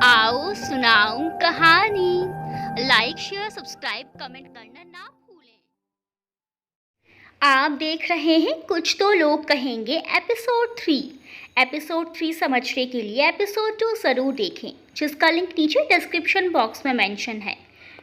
आओ सुनाऊं कहानी। लाइक शेयर सब्सक्राइब कमेंट करना ना भूलें। आप देख रहे हैं कुछ तो लोग कहेंगे एपिसोड 3 समझने के लिए एपिसोड 2 ज़रूर देखें, जिसका लिंक नीचे डिस्क्रिप्शन बॉक्स में मेंशन है।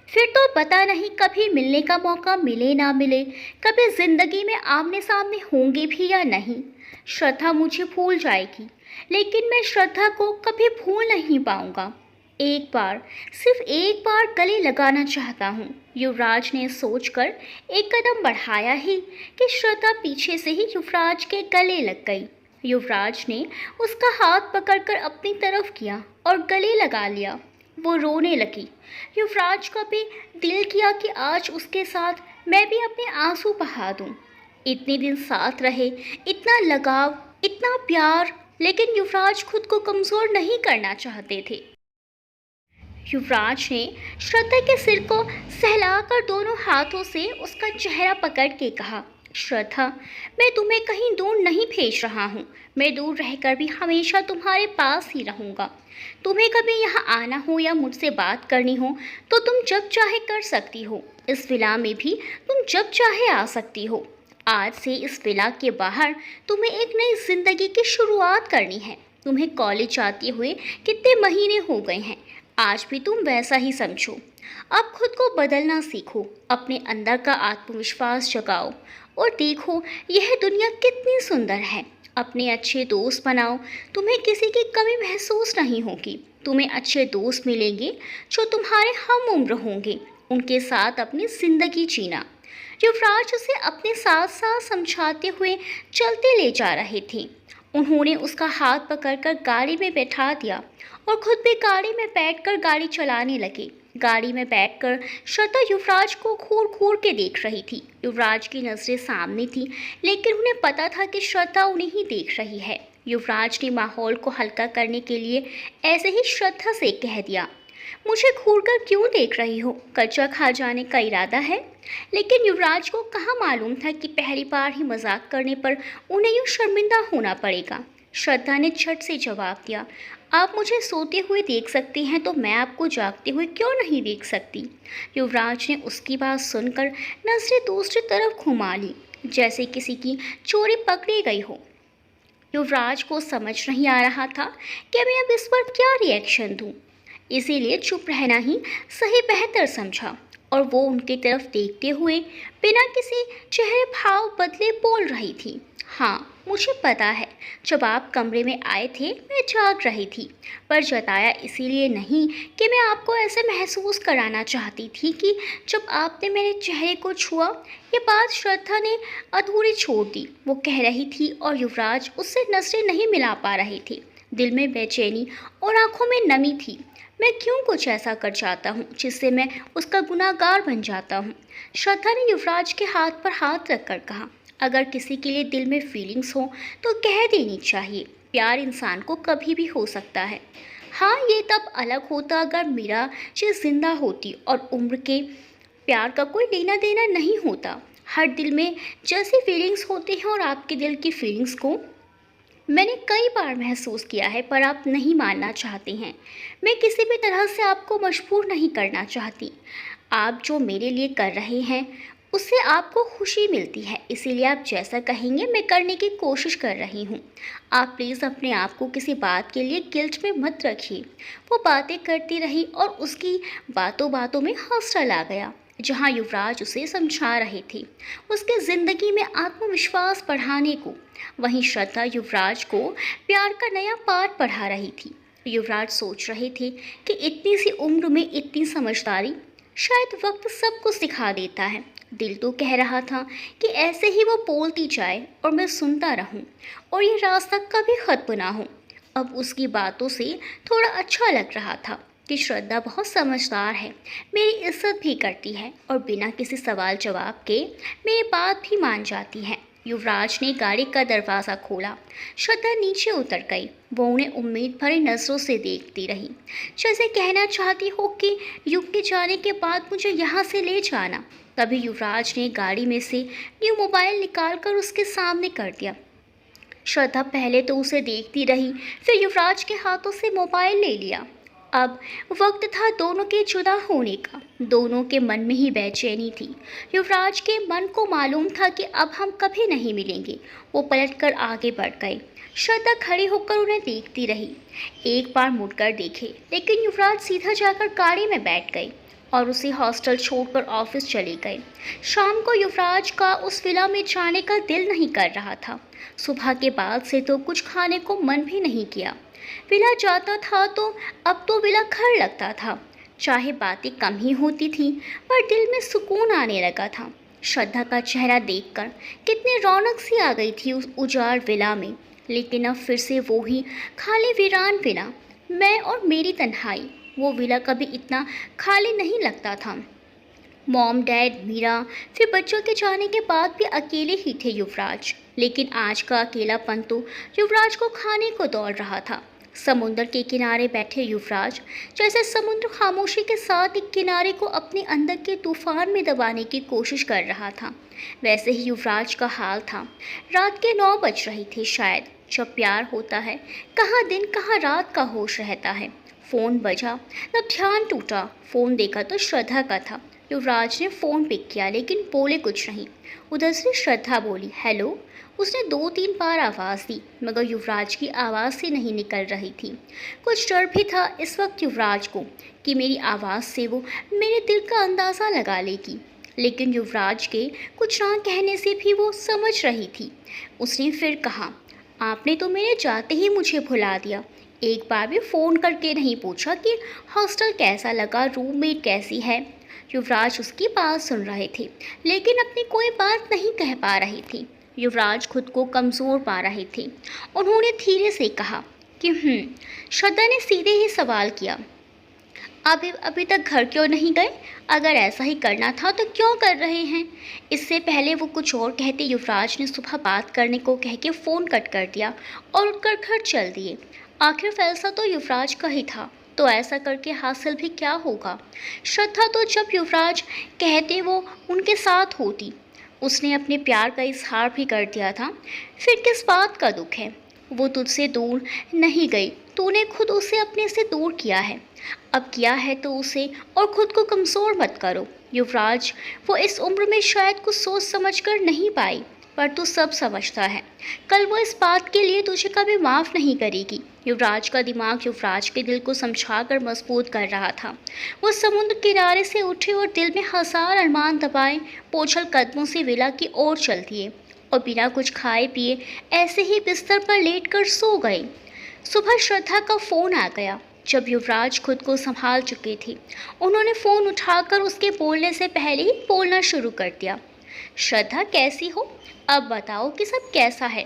फिर तो पता नहीं कभी मिलने का मौका मिले ना मिले, कभी ज़िंदगी में आमने सामने होंगे भी या नहीं। श्रद्धा मुझे भूल जाएगी, लेकिन मैं श्रद्धा को कभी भूल नहीं पाऊंगा। एक बार, सिर्फ एक बार गले लगाना चाहता हूँ। युवराज ने सोचकर एक कदम बढ़ाया ही कि श्रद्धा पीछे से ही युवराज के गले लग गई। युवराज ने उसका हाथ पकड़कर अपनी तरफ किया और गले लगा लिया। वो रोने लगी। युवराज का भी दिल किया कि आज उसके साथ मैं भी अपने आंसू बहा दूं। इतने दिन साथ रहे, इतना लगाव, इतना प्यार, लेकिन युवराज खुद को कमज़ोर नहीं करना चाहते थे। युवराज ने श्रद्धा के सिर को सहलाकर दोनों हाथों से उसका चेहरा पकड़ के कहा, श्रद्धा, मैं तुम्हें कहीं दूर नहीं भेज रहा हूँ। मैं दूर रहकर भी हमेशा तुम्हारे पास ही रहूँगा। तुम्हें कभी यहाँ आना हो या मुझसे बात करनी हो तो तुम जब चाहे कर सकती हो। इस विला में भी तुम जब चाहे आ सकती हो। आज से इस विला के बाहर तुम्हें एक नई जिंदगी की शुरुआत करनी है। तुम्हें कॉलेज जाते हुए कितने महीने हो गए हैं, आज भी तुम वैसा ही समझो। अब खुद को बदलना सीखो, अपने अंदर का आत्मविश्वास जगाओ और देखो यह दुनिया कितनी सुंदर है। अपने अच्छे दोस्त बनाओ, तुम्हें किसी की कमी महसूस नहीं होगी। तुम्हें अच्छे दोस्त मिलेंगे जो तुम्हारे हम उम्र होंगे। उनके साथ अपनी ज़िंदगी जीना। युवराज उसे अपने साथ साथ समझाते हुए चलते ले जा रहे थे। उन्होंने उसका हाथ पकड़कर गाड़ी में बैठा दिया और खुद भी गाड़ी में बैठकर गाड़ी चलाने लगे। गाड़ी में बैठकर श्रद्धा युवराज को घूर घूर के देख रही थी। युवराज की नज़रें सामने थी, लेकिन उन्हें पता था कि श्रद्धा उन्हें ही देख रही है। युवराज ने माहौल को हल्का करने के लिए ऐसे ही श्रद्धा से कह दिया, मुझे घूर कर क्यों देख रही हो? कच्चा खा जाने का इरादा है? लेकिन युवराज को कहाँ मालूम था कि पहली बार ही मजाक करने पर उन्हें यूँ शर्मिंदा होना पड़ेगा। श्रद्धा ने झट से जवाब दिया, आप मुझे सोते हुए देख सकते हैं तो मैं आपको जागते हुए क्यों नहीं देख सकती? युवराज ने उसकी बात सुनकर नजरें दूसरी तरफ घुमा ली, जैसे किसी की चोरी पकड़ी गई हो। युवराज को समझ नहीं आ रहा था कि मैं अब इस पर क्या रिएक्शन दूं, इसीलिए चुप रहना ही सही बेहतर समझा और वो उनकी तरफ देखते हुए बिना किसी चेहरे भाव बदले बोल रही थी, हाँ मुझे पता है, जब आप कमरे में आए थे मैं जाग रही थी, पर जताया इसीलिए नहीं कि मैं आपको ऐसे महसूस कराना चाहती थी कि जब आपने मेरे चेहरे को छुआ। ये बात श्रद्धा ने अधूरी छोड़ दी। वो कह रही थी और युवराज उससे नजरें नहीं मिला पा रहे थे। दिल में बेचैनी और आंखों में नमी थी। मैं क्यों कुछ ऐसा कर जाता हूँ जिससे मैं उसका गुनाहगार बन जाता हूँ? श्रद्धा ने युवराज के हाथ पर हाथ रखकर कहा, अगर किसी के लिए दिल में फीलिंग्स हो तो कह देनी चाहिए। प्यार इंसान को कभी भी हो सकता है। हाँ, ये तब अलग होता अगर मीरा जी जिंदा होती और उम्र के प्यार का कोई लेना देना नहीं होता। हर दिल में जैसी फीलिंग्स होती हैं और आपके दिल की फीलिंग्स को मैंने कई बार महसूस किया है, पर आप नहीं मानना चाहते हैं। मैं किसी भी तरह से आपको मजबूर नहीं करना चाहती। आप जो मेरे लिए कर रहे हैं उससे आपको खुशी मिलती है, इसीलिए आप जैसा कहेंगे मैं करने की कोशिश कर रही हूँ। आप प्लीज़ अपने आप को किसी बात के लिए गिल्ट में मत रखिए। वो बातें करती रही और उसकी बातों बातों में हौसला आ गया। जहाँ युवराज उसे समझा रहे थे उसके ज़िंदगी में आत्मविश्वास बढ़ाने को, वहीं श्रद्धा युवराज को प्यार का नया पाठ पढ़ा रही थी। युवराज सोच रहे थे कि इतनी सी उम्र में इतनी समझदारी, शायद वक्त सब कुछ सिखा देता है। दिल तो कह रहा था कि ऐसे ही वो बोलती जाए और मैं सुनता रहूं और ये रास्ता कभी ख़त्म ना हो। अब उसकी बातों से थोड़ा अच्छा लग रहा था कि श्रद्धा बहुत समझदार है, मेरी इज्जत भी करती है और बिना किसी सवाल जवाब के मेरी बात भी मान जाती है। युवराज ने गाड़ी का दरवाज़ा खोला। श्रद्धा नीचे उतर गई। वो उन्हें उम्मीद भरी नज़रों से देखती रही, जैसे कहना चाहती हो कि युग के जाने के बाद मुझे यहाँ से ले जाना। तभी युवराज ने गाड़ी में से न्यू मोबाइल निकालकर उसके सामने कर दिया। श्रद्धा पहले तो उसे देखती रही, फिर युवराज के हाथों से मोबाइल ले लिया। अब वक्त था दोनों के जुदा होने का। दोनों के मन में ही बेचैनी थी। युवराज के मन को मालूम था कि अब हम कभी नहीं मिलेंगे। वो पलटकर आगे बढ़ गए। श्रद्धा खड़ी होकर उन्हें देखती रही। एक बार मुड़कर देखे, लेकिन युवराज सीधा जाकर गाड़ी में बैठ गए और उसे हॉस्टल छोड़कर ऑफिस चले गए। शाम को युवराज का उस विला में जाने का दिल नहीं कर रहा था। सुबह के बाद से तो कुछ खाने को मन भी नहीं किया। विला जाता था तो अब तो विला घर लगता था। चाहे बातें कम ही होती थी, पर दिल में सुकून आने लगा था। श्रद्धा का चेहरा देखकर कितनी रौनक सी आ गई थी उस उजाड़ विला में। लेकिन अब फिर से वो ही खाली वीरान विला, मैं और मेरी तन्हाई। वो विला कभी इतना खाली नहीं लगता था। मॉम, डैड, मीरा, फिर बच्चों के जाने के बाद भी अकेले ही थे युवराज। लेकिन आज का अकेलापन तो युवराज को खाने को दौड़ रहा था। समुद्र के किनारे बैठे युवराज जैसे समुद्र खामोशी के साथ एक किनारे को अपने अंदर के तूफान में दबाने की कोशिश कर रहा था, वैसे ही युवराज का हाल था। रात के 9 बज रही थी शायद। जब प्यार होता है, कहाँ दिन कहाँ रात का होश रहता है। फ़ोन बजा, तब ध्यान टूटा। फ़ोन देखा तो श्रद्धा का था। युवराज ने फ़ोन पिक किया, लेकिन बोले कुछ नहीं। उधर से श्रद्धा बोली, हेलो। उसने 2-3 बार आवाज़ दी, मगर युवराज की आवाज़ से नहीं निकल रही थी। कुछ डर भी था इस वक्त युवराज को कि मेरी आवाज़ से वो मेरे दिल का अंदाज़ा लगा लेगी। लेकिन युवराज के कुछ ना कहने से भी वो समझ रही थी। उसने फिर कहा, आपने तो मेरे जाते ही मुझे भुला दिया। एक बार भी फ़ोन करके नहीं पूछा कि हॉस्टल कैसा लगा, रूममेट कैसी है। युवराज उसकी बात सुन रहे थे, लेकिन अपनी कोई बात नहीं कह पा रही थी। युवराज खुद को कमज़ोर पा रहे थे। उन्होंने धीरे से कहा कि श्रद्धा ने सीधे ही सवाल किया, अभी तक घर क्यों नहीं गए? अगर ऐसा ही करना था तो क्यों कर रहे हैं? इससे पहले वो कुछ और कहते, युवराज ने सुबह बात करने को कह के फ़ोन कट कर दिया और उठकर घर चल दिए। आखिर फैसला तो युवराज का ही था, तो ऐसा करके हासिल भी क्या होगा? श्रद्धा तो जब युवराज कहते वो उनके साथ होती। उसने अपने प्यार का इजहार भी कर दिया था। फिर किस बात का दुख है? वो तुझसे दूर नहीं गई, तूने खुद उसे अपने से दूर किया है। अब किया है तो उसे और खुद को कमज़ोर मत करो। युवराज, वो इस उम्र में शायद कुछ सोच समझ कर नहीं पाई, पर तू सब समझता है। कल वो इस बात के लिए तुझे कभी माफ़ नहीं करेगी। युवराज का दिमाग युवराज के दिल को समझाकर मजबूत कर रहा था। वो समुद्र किनारे से उठे और दिल में हजार अरमान दबाए पोछल कदमों से विला की ओर चल दिए और बिना कुछ खाए पिए ऐसे ही बिस्तर पर लेटकर सो गए। सुबह श्रद्धा का फ़ोन आ गया। जब युवराज खुद को संभाल चुके थे, उन्होंने फ़ोन उठाकर उसके बोलने से पहले ही बोलना शुरू कर दिया। श्रद्धा, कैसी हो? अब बताओ कि सब कैसा है?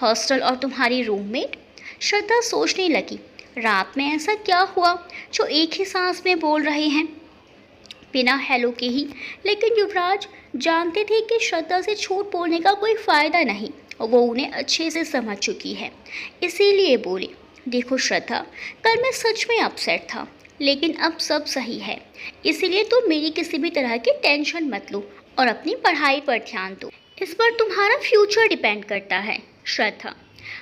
हॉस्टल और तुम्हारी रूममेट? श्रद्धा सोचने लगी, रात में ऐसा क्या हुआ जो एक ही सांस में बोल रहे हैं, बिना हेलो के ही। लेकिन युवराज जानते थे कि श्रद्धा से झूठ बोलने का कोई फ़ायदा नहीं, वो उन्हें अच्छे से समझ चुकी है। इसीलिए बोले, देखो श्रद्धा, कल मैं सच में अपसेट था, लेकिन अब सब सही है। इसीलिए तुम मेरी किसी भी तरह की टेंशन मत लो और अपनी पढ़ाई पर ध्यान दो। इस पर तुम्हारा फ्यूचर डिपेंड करता है। श्रद्धा,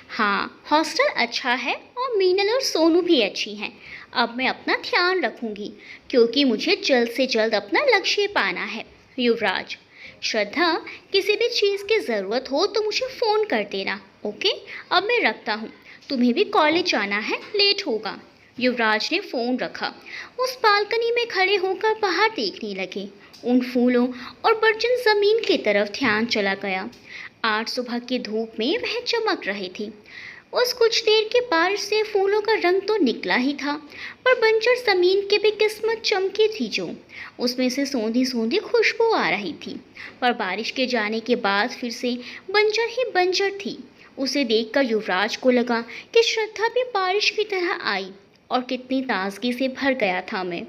हाँ, हॉस्टल अच्छा है और मीनल और सोनू भी अच्छी हैं। अब मैं अपना ध्यान रखूंगी, क्योंकि मुझे जल्द से जल्द अपना लक्ष्य पाना है। युवराज, श्रद्धा, किसी भी चीज़ की ज़रूरत हो तो मुझे फ़ोन कर देना, ओके? अब मैं रखता हूँ, तुम्हें भी कॉलेज जाना है, लेट होगा। युवराज ने फ़ोन रखा। उस बालकनी में खड़े होकर बाहर देखने लगे। उन फूलों और बर्तन ज़मीन की तरफ ध्यान चला गया। आज सुबह की धूप में वह चमक रही थी। उस कुछ देर की बारिश से फूलों का रंग तो निकला ही था, पर बंजर ज़मीन की भी किस्मत चमकी थी, जो उसमें से सोंधी सोंधी खुशबू आ रही थी। पर बारिश के जाने के बाद फिर से बंजर ही बंजर थी। उसे देखकर युवराज को लगा कि श्रद्धा भी बारिश की तरह आई और कितनी ताजगी से भर गया था मैं।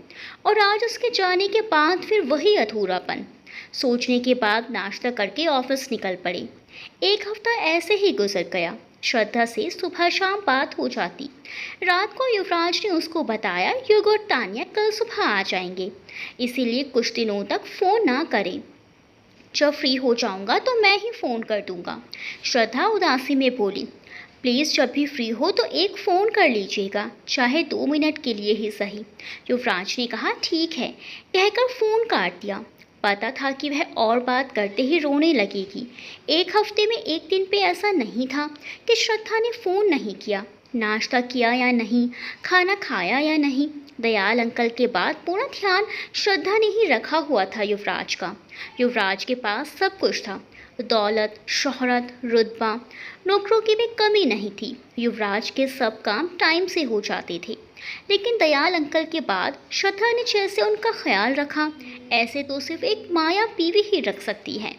और आज उसके जाने के बाद फिर वही अधूरापन। सोचने के बाद नाश्ता करके ऑफिस निकल पड़े। एक हफ्ता ऐसे ही गुजर गया। श्रद्धा से सुबह शाम बात हो जाती। रात को युवराज ने उसको बताया, युग और तानिया कल सुबह आ जाएंगे, इसीलिए कुछ दिनों तक फ़ोन ना करें। जब फ्री हो जाऊंगा तो मैं ही फ़ोन कर दूंगा। श्रद्धा उदासी में बोली, प्लीज़ जब भी फ्री हो तो एक फ़ोन कर लीजिएगा, चाहे 2 मिनट के लिए ही सही। युवराज ने कहा ठीक है, कहकर फ़ोन काट दिया। पता था कि वह और बात करते ही रोने लगेगी। एक हफ्ते में एक दिन पे ऐसा नहीं था कि श्रद्धा ने फ़ोन नहीं किया, नाश्ता किया या नहीं, खाना खाया या नहीं। दयाल अंकल के बाद पूरा ध्यान श्रद्धा ने ही रखा हुआ था युवराज का। युवराज के पास सब कुछ था, दौलत, शोहरत, रुतबा, नौकरों की भी कमी नहीं थी। युवराज के सब काम टाइम से हो जाते थे। लेकिन दयाल अंकल के बाद श्रद्धा ने जैसे उनका ख्याल रखा, ऐसे तो सिर्फ एक माँ या बीवी ही रख सकती है।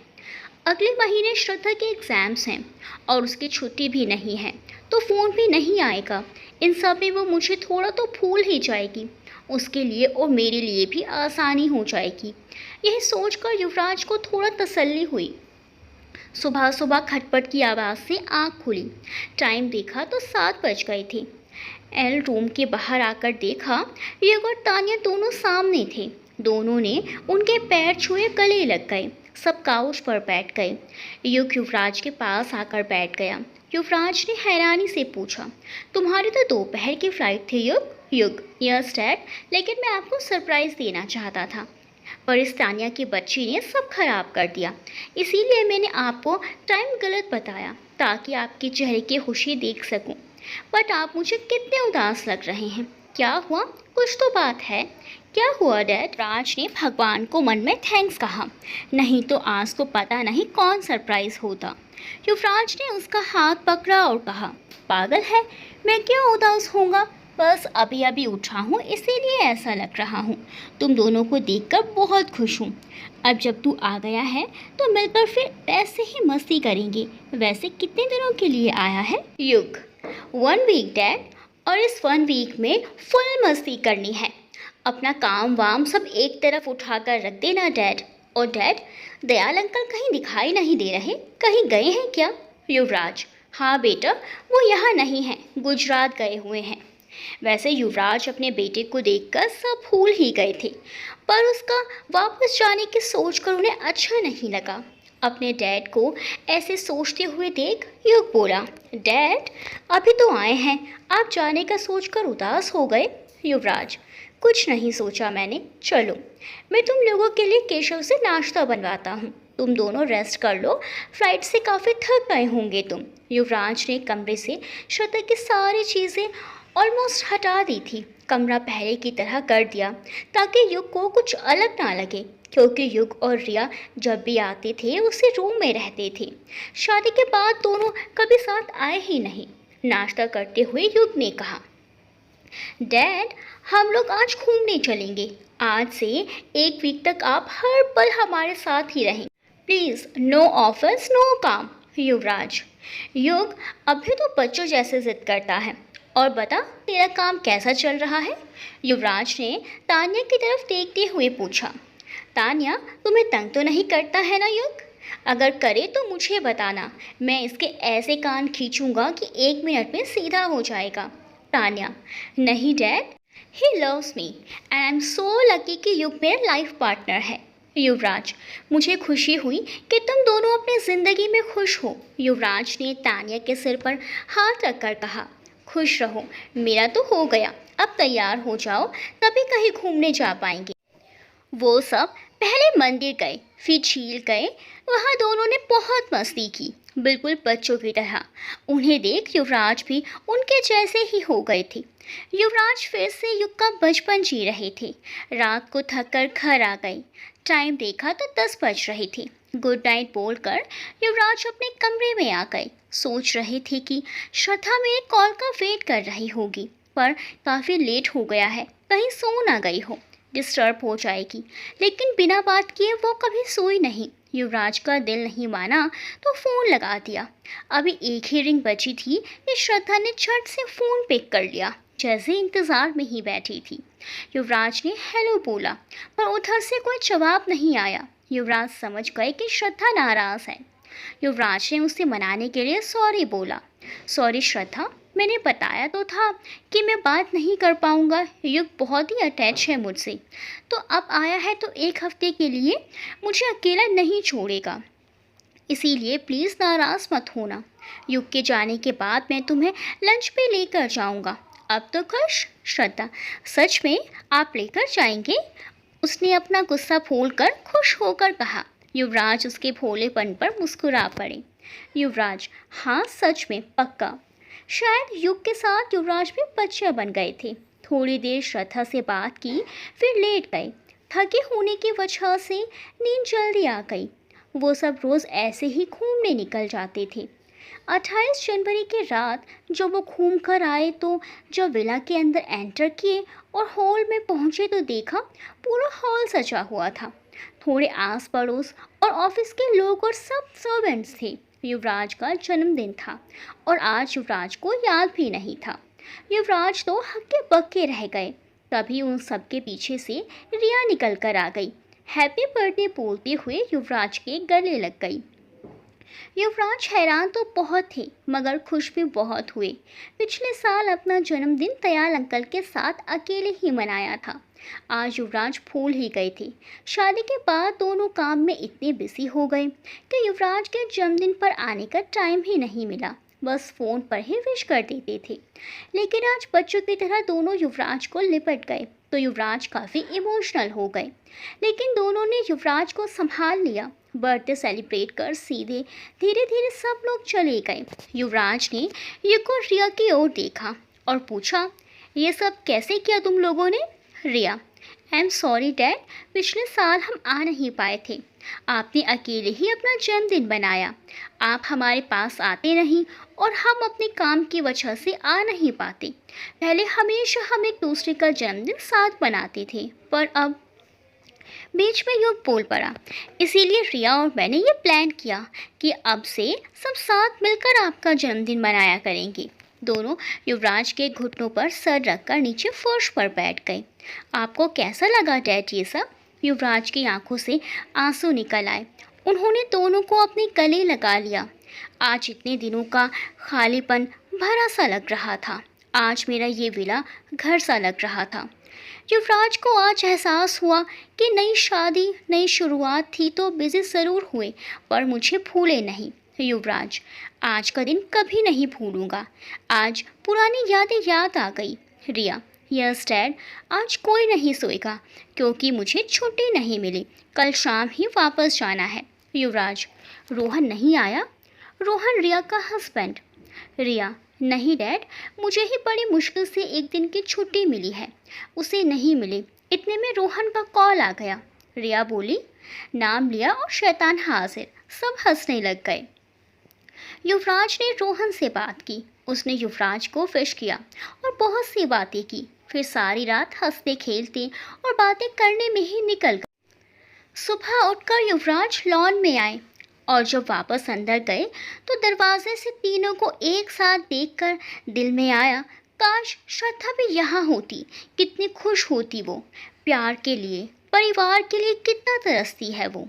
अगले महीने श्रद्धा के एग्ज़ाम्स हैं और उसकी छुट्टी भी नहीं है, तो फ़ोन भी नहीं आएगा। इन सब में वो मुझे थोड़ा तो भूल ही जाएगी। उसके लिए और मेरे लिए भी आसानी हो जाएगी। यही सोचकर युवराज को थोड़ा तसल्ली हुई। सुबह सुबह खटपट की आवाज़ से आँख खुली। टाइम देखा तो 7 बज गए थे। एल रूम के बाहर आकर देखा, युग और तानिया दोनों सामने थे। दोनों ने उनके पैर छुए गले लग गए। सब काउच पर बैठ गए। युग युवराज के पास आकर बैठ गया। युवराज ने हैरानी से पूछा, तुम्हारी तो दोपहर की फ्लाइट थी युग? युग, यस डैड, लेकिन मैं आपको सरप्राइज़ देना चाहता था, पर इस तानिया की बच्ची ने सब खराब कर दिया। इसीलिए मैंने आपको टाइम गलत बताया ताकि आपके चेहरे की खुशी देख सकूं। बट आप मुझे कितने उदास लग रहे हैं। क्या हुआ? कुछ तो बात है। क्या हुआ डैड? राज ने भगवान को मन में थैंक्स कहा। नहीं तो आज तो पता नहीं कौन सरप्राइज होता। युवराज ने उसका हाथ पकड़ा और कहा, पागल है, मैं क्यों उदास होऊंगा? बस अभी अभी उठा हूँ, इसीलिए ऐसा लग रहा हूँ। तुम दोनों को देखकर बहुत खुश हूँ। अब जब तू आ गया है तो मिलकर फिर ऐसे ही मस्ती करेंगे। वैसे कितने दिनों के लिए आया है? युग, 1 वीक डैड, और इस 1 वीक में फुल मस्ती करनी है। अपना काम वाम सब एक तरफ उठाकर रख देना डैड। और डैड, दयाल अंकल कहीं दिखाई नहीं दे रहे, कहीं गए हैं क्या? युवराज, हाँ बेटा, वो यहाँ नहीं है, गुजरात गए हुए हैं। वैसे युवराज अपने बेटे को देखकर सब भूल ही गए थे, पर उसका वापस जाने की सोचकर उन्हें अच्छा नहीं लगा। अपने डैड को ऐसे सोचते हुए देख युग बोला, डैड, अभी तो आए हैं, आप जाने का सोचकर उदास हो गए? युवराज, कुछ नहीं सोचा मैंने, चलो मैं तुम लोगों के लिए केशव से नाश्ता बनवाता हूँ। तुम दोनों रेस्ट कर लो, फ्लाइट से काफ़ी थक गए होंगे तुम। युवराज ने कमरे से श्रद्धा की सारी चीज़ें ऑलमोस्ट हटा दी थी। कमरा पहले की तरह कर दिया ताकि युग को कुछ अलग ना लगे, क्योंकि युग और रिया जब भी आते थे उसी रूम में रहते थे। शादी के बाद दोनों कभी साथ आए ही नहीं। नाश्ता करते हुए युग ने कहा, डैड, हम लोग आज घूमने चलेंगे। आज से 1 वीक तक आप हर पल हमारे साथ ही रहेंगे। प्लीज़, नो ऑफिस नो काम। युवराज, युग अभी तो बच्चों जैसे जिद करता है। और बता, तेरा काम कैसा चल रहा है? युवराज ने तानिया की तरफ देखते हुए पूछा। तानिया, तुम्हें तंग तो नहीं करता है ना युग? अगर करे तो मुझे बताना, मैं इसके ऐसे कान खींचूंगा कि 1 मिनट में सीधा हो जाएगा। तानिया, नहीं dad, he loves me and I am so lucky कि युग मेरा लाइफ पार्टनर है। युवराज, मुझे खुशी हुई कि तुम दोनों अपनी ज़िंदगी में खुश हो। युवराज ने तानिया के सिर पर हाथ रखकर कहा, खुश रहो, मेरा तो हो गया। अब तैयार हो जाओ, तभी कहीं घूमने जा पाएंगे। वो सब पहले मंदिर गए, फिर झील गए। वहाँ दोनों ने बहुत मस्ती की, बिल्कुल बच्चों की तरह। उन्हें देख युवराज भी उनके जैसे ही हो गए थे। युवराज फिर से युग का बचपन जी रहे थे। रात को थक कर घर आ गए। टाइम देखा तो 10 बज रहे थे। गुड नाइट बोलकर युवराज अपने कमरे में आ गए। सोच रहे थे कि श्रद्धा मेरे कॉल का वेट कर रही होगी, पर काफ़ी लेट हो गया है, कहीं सो ना गई हो, डिस्टर्ब हो जाएगी। लेकिन बिना बात किए वो कभी सोई नहीं। युवराज का दिल नहीं माना तो फ़ोन लगा दिया। अभी एक ही रिंग बची थी कि श्रद्धा ने झट से फ़ोन पिक कर लिया, जैसे इंतज़ार में ही बैठी थी। युवराज ने हेलो बोला, पर उधर से कोई जवाब नहीं आया। युवराज समझ गए कि श्रद्धा नाराज़ है। युवराज ने उसे मनाने के लिए सॉरी बोला, सॉरी श्रद्धा, मैंने बताया तो था कि मैं बात नहीं कर पाऊँगा। युग बहुत ही अटैच है मुझसे, तो अब आया है तो 1 हफ्ते के लिए मुझे अकेला नहीं छोड़ेगा, इसीलिए प्लीज़ नाराज़ मत होना। युग के जाने के बाद मैं तुम्हें लंच पे लेकर जाऊंगा। अब तो खुश? श्रद्धा, सच में आप लेकर जाएंगे? उसने अपना गुस्सा भूलकर खुश होकर कहा। युवराज उसके भोलेपन पर मुस्कुरा पड़े। युवराज, हाँ सच में पक्का। शायद युग के साथ युवराज भी बच्चे बन गए थे। थोड़ी देर श्रद्धा से बात की, फिर लेट गए। थके होने की वजह से नींद जल्दी आ गई। वो सब रोज़ ऐसे ही घूमने निकल जाते थे। 28 जनवरी की रात जब वो घूम कर आए तो जब विला के अंदर एंटर किए और हॉल में पहुंचे तो देखा पूरा हॉल सजा हुआ था। थोड़े आस पड़ोस और ऑफिस के लोग और सब सर्वेंट्स थे। युवराज का जन्मदिन था और आज युवराज को याद भी नहीं था। युवराज तो हक्के बक्के रह गए। तभी उन सबके पीछे से रिया निकल कर आ गई। हैप्पी बर्थडे बोलते हुए युवराज के गले लग गई। युवराज हैरान तो बहुत थे मगर खुश भी बहुत हुए। पिछले साल अपना जन्मदिन दयाल अंकल के साथ अकेले ही मनाया था। आज युवराज भूल ही गए थे। शादी के बाद दोनों काम में इतने बिजी हो गए कि युवराज के जन्मदिन पर आने का टाइम ही नहीं मिला। बस फ़ोन पर ही विश कर देते थे। लेकिन आज बच्चों की तरह दोनों युवराज को लिपट गए तो युवराज काफ़ी इमोशनल हो गए। लेकिन दोनों ने युवराज को संभाल लिया। बर्थडे सेलिब्रेट कर सीधे धीरे धीरे सब लोग चले गए। युवराज ने युग और रिया की ओर देखा और पूछा, ये सब कैसे किया तुम लोगों ने? रिया, आई एम सॉरी डैड, पिछले साल हम आ नहीं पाए थे। आपने अकेले ही अपना जन्मदिन बनाया। आप हमारे पास आते नहीं और हम अपने काम की वजह से आ नहीं पाते। पहले हमेशा हम एक दूसरे का जन्मदिन साथ मनाते थे, पर अब बीच में युग बोल पड़ा। इसीलिए रिया और मैंने ये प्लान किया कि अब से सब साथ मिलकर आपका जन्मदिन मनाया करेंगे। दोनों युवराज के घुटनों पर सर रखकर नीचे फर्श पर बैठ गए। आपको कैसा लगा डैड ये सब? युवराज की आंखों से आंसू निकल आए। उन्होंने दोनों को अपने गले लगा लिया। आज इतने दिनों का खालीपन भरा सा लग रहा था। आज मेरा ये विला घर सा लग रहा था। युवराज को आज एहसास हुआ कि नई शादी नई शुरुआत थी तो बिजी ज़रूर हुए पर मुझे भूले नहीं। युवराज, आज का दिन कभी नहीं भूलूंगा। आज पुरानी यादें याद आ गई। रिया, यस डैड, आज कोई नहीं सोएगा क्योंकि मुझे छुट्टी नहीं मिली। कल शाम ही वापस जाना है। युवराज, रोहन नहीं आया? रोहन रिया का हस्बैंड। रिया, नहीं डैड, मुझे ही बड़ी मुश्किल से एक दिन की छुट्टी मिली है। उसे नहीं मिली। इतने में रोहन का कॉल आ गया। रिया बोली, नाम लिया और शैतान हाजिर। सब हंसने लग गए। युवराज ने रोहन से बात की। उसने युवराज को विश किया और बहुत सी बातें की। फिर सारी रात हंसते खेलते और बातें करने में ही निकल गई। सुबह उठकर युवराज लॉन में आए और जब वापस अंदर गए तो दरवाजे से तीनों को एक साथ देखकर दिल में आया, काश श्रद्धा भी यहाँ होती। कितनी खुश होती वो। प्यार के लिए, परिवार के लिए कितना तरसती है वो।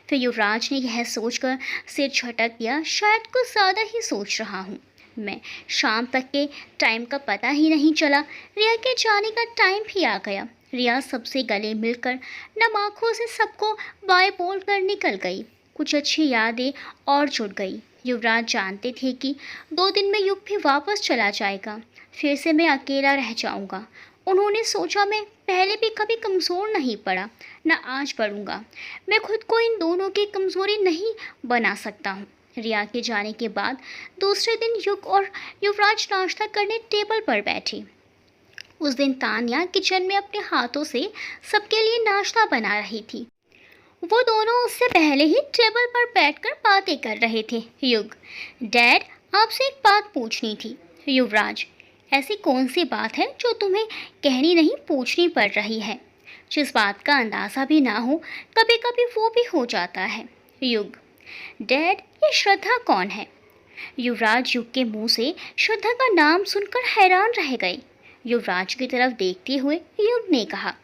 फिर युवराज ने यह सोचकर सिर झटक दिया, शायद कुछ ज़्यादा ही सोच रहा हूँ मैं। शाम तक के टाइम का पता ही नहीं चला। रिया के जाने का टाइम भी आ गया। रिया सबसे गले मिलकर नम आँखों से सबको बाय बोल कर निकल गई। कुछ अच्छी यादें और जुड़ गई। युवराज जानते थे कि 2 दिन में युग भी वापस चला जाएगा। फिर से मैं अकेला रह जाऊंगा। उन्होंने सोचा, मैं पहले भी कभी कमज़ोर नहीं पड़ा, न आज पड़ूंगा। मैं खुद को इन दोनों की कमज़ोरी नहीं बना सकता हूँ। रिया के जाने के बाद दूसरे दिन युग और युवराज नाश्ता करने टेबल पर बैठे। उस दिन तान्या किचन में अपने हाथों से सबके लिए नाश्ता बना रही थी। वो दोनों उससे पहले ही टेबल पर बैठकर बातें कर रहे थे। युग, डैड, आपसे एक बात पूछनी थी। युवराज, ऐसी कौन सी बात है जो तुम्हें कहनी नहीं पूछनी पड़ रही है? जिस बात का अंदाज़ा भी ना हो कभी कभी वो भी हो जाता है। युग, डैड, ये श्रद्धा कौन है? युवराज युग के मुंह से श्रद्धा का नाम सुनकर हैरान रह गए। युवराज की तरफ देखते हुए युग ने कहा,